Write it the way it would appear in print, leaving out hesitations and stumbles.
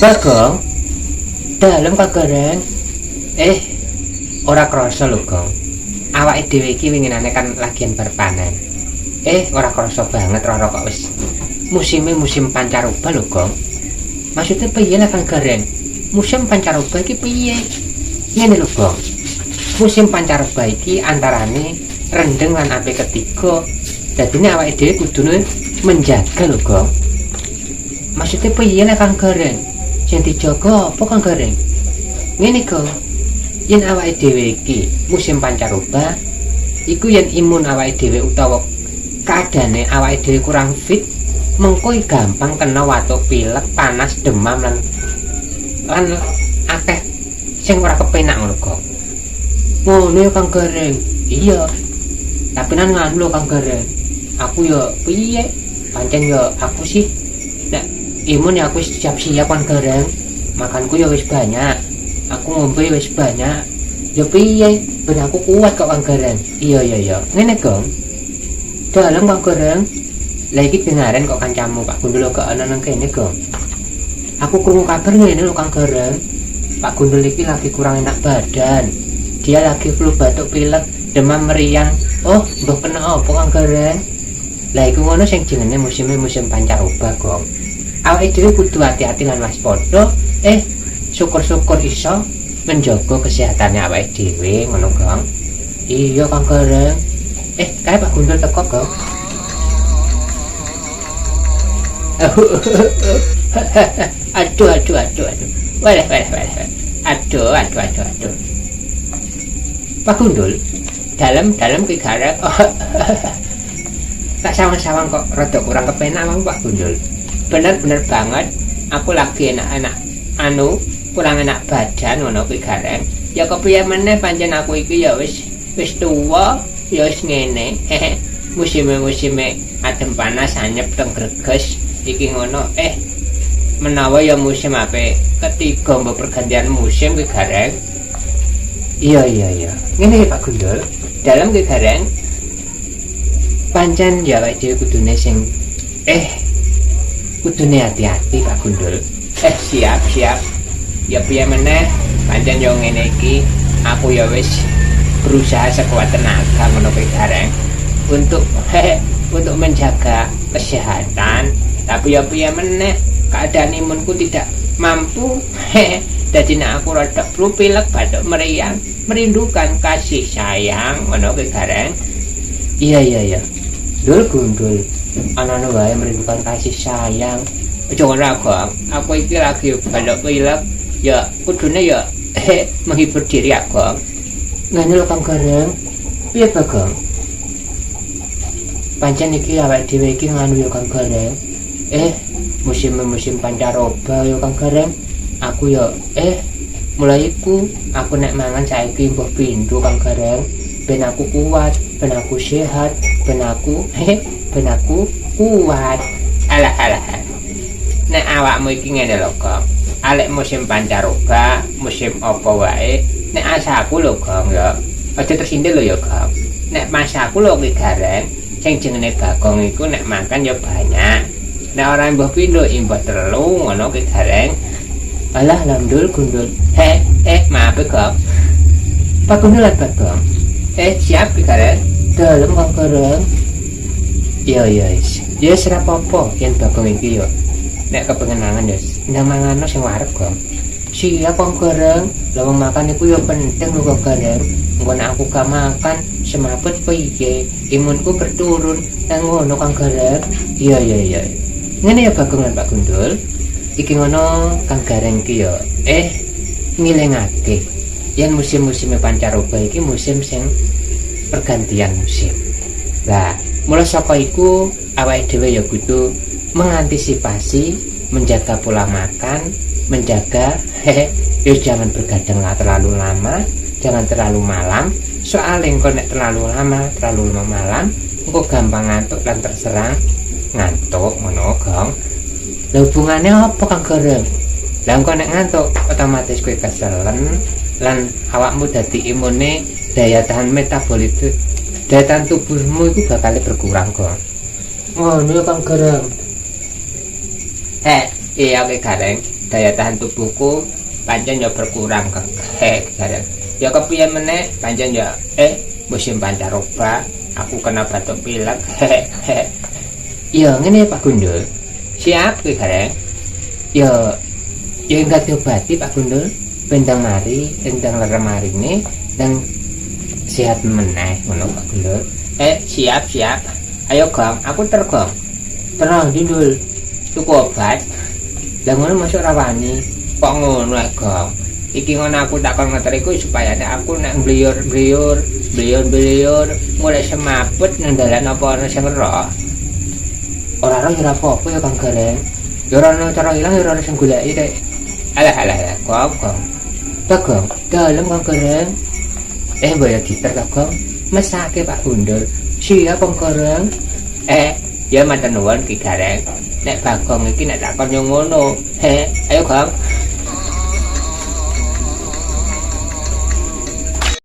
Bagong, dalem Kang Gareng. Ora krasa lho, Gong. Awake dhewe iki winginane kan lagian berpanen. Ora krasa banget Roro kok wis musim pancaroba lho, Gong. Maksudnya piye lah Kang Gareng? Musim pancaroba iki piye? Ngene lho, Gong. Musim pancaroba iki antarane rendeng lan ape ketiga. Dadine awake dhewe kudune menjaga lho, Gong. Maksudnya piye lah Kang Gareng? Sing dijaga apa Kang Gareng? Ngene, Gong. Yen awake dhewe iki musim pancaroba iku yen imun awake dhewe utawa kaadane awake dhewe kurang fit, mengko gampang kena watuk pilek, panas, demam lan akeh sing ora kepenak ngono, Gong. Ngono ya Kang Gareng. Iya. Tapi nang nganu lho Kang Gareng. Aku ya piye? Pancen ya aku sih nek imun ya aku siap-siap Kang Gareng. Makanku ya wis banyak. Aku ngombe wis banyak. Ya piye? Ben aku kuat kok Kang Gareng. Iya. Ngene, Gong. Dalem Kang Gareng. Lah iki dengaren kok kancamu Pak Gundul gak ana nang kene, Gong. Aku krungu kabar ngene lho Kang Gareng. Pak Gundul iki lagi kurang enak badan. Dia lagi flu batuk pilek, demam meriang. Oh, mbah kena apa Kang Gareng? Lah iku ngono sing jenenge musim pancaroba, Gong. Awake dhewe kudu hati-hati lan waspada. Syukur-syukur iso menjaga kesehatannya awake dhewe ngono, Gong. Iya Kang Gareng. Kae Pak Gundul teko, Gong. Aduh. Waleh. Aduh. Pak Gundul, dalam ki garek. Tak sawang-sawang kok rada kurang kepenak wong Pak Gundul. Bener banget. Aku lagi enak-enak kurang enak badan ngono ki gareng. Ya kepiye meneh pancen aku iki ya wis tuwa, ya wis ngene. Musime adem panas anyep teng greges iki ngono. Menawa ya musim ape ketiga mbok pergantian musim ki gareng. Iya. Ngene Pak Gundul, dalam ki gareng pancen ya awake dhewe kudune sing kudune hati-hati Pak Gundul. Siap. Ya piye meneh pancen yo ngene iki aku ya wis berusaha sekuat tenaga ngono ki gareng untuk menjaga kesehatan. Tapi ya piye meneh keadaan imunku tidak mampu. Dadi nek aku rada flu pilek batuk meriang merindukan kasih sayang ngono ki gareng. Iya. Dul Gundul ana wae merindukan kasih sayang. Aja ngono aku iki lagi batuk pilek ya kudune ya menghibur diri aku. Ngene lho Kang Gareng. Piye Bagong? Pancen iki awake dhewe iki nganu ya Kang Gareng. Musim pancaroba ya Kang Gareng. Aku ya mulai aku nek mangan saiki mbah pindho Kang Gareng. Ben aku kuat, ben aku sehat, ben aku kuat. Alah. Nek awakmu iki ngene lho, Gong. Alek musim pancaroba, musim apa wae, nek asaku lho, Gong ya. Aja tersindir lho ya, Gong. Nek masaku lho ki gareng, sing jenenge Bagong iku nek makan ya banyak. Nek ora mbah pindho imbah telu ngono ki gareng. Alah Gundul. Maaf Gong. Pak Gundul lan Bagong. Siap ki gareng. Dalem Kang Gareng. Iya. Ya ora apa-apa yen Bagong iki yo. Nek kepengen mangan ya ndang mangano sing wareg, Gong. Siap Kang Gareng. Lah makan iku ya penting lho Kang Gareng. Engko nek aku gak makan semaput piye? Imunku berturun. Nang ngono Kang Gareng. Iya. Ngene ya Bagong lan Pak Gundul. Iki ngono Kang Gareng iki ya ngilingake yen musim-musim pancaroba iki musim sing pergantian musim. Lah, mulai saka iku awake dhewe ya kudu mengantisipasi, menjaga pola makan, menjaga ya jangan bergadang terlalu lama, jangan terlalu malam. Soalnya engko nek terlalu lama malam, engko gampang ngantuk dan terserang ngantuk ngono, Gong. Lah hubungannya apa Kang Gareng? Lah engko nek ngantuk otomatis kowe keselen lan awakmu dadi imune daya tahan metabolit daya tahan tubuhmu itu bakal berkurang, Gong. Ngono ya Kang Gareng. Iya Kang Gareng. daya tahan tubuhku pancen ya berkurang Ki Gareng. Ya kepiye meneh pancen ya musim pancaroba aku kena batuk pilek. Ya ngene Pak Gundul. Siap Ki Gareng. Ya enggak diobati Pak Gundul. Bentang mari, bentang lermarine dan sehat meneh ngono Pak Gundul. Siap. Ayo Gong, aku tergong. Terang Dindul. Tuku obat. Lah ngono masuk rawani. Kok ngono Gong? Iki ngono aku takon ngoten iku supaya aku nek mbliyur mulai semaput nang dalan apa ana sing ero. Ora ora apa-apa ya Kang Gareng. Ya ora ana cara ilang ya ora sing goleki rek. Alah Gong. Bagong, dalem Kang Gareng. Mbaya diter Gong. Mesake Pak Gundul. Siap Kang Gareng. Ya matur nuwun Ki Gareng. Nek Bagong iki nek takon yo ngono. Ayo Gong.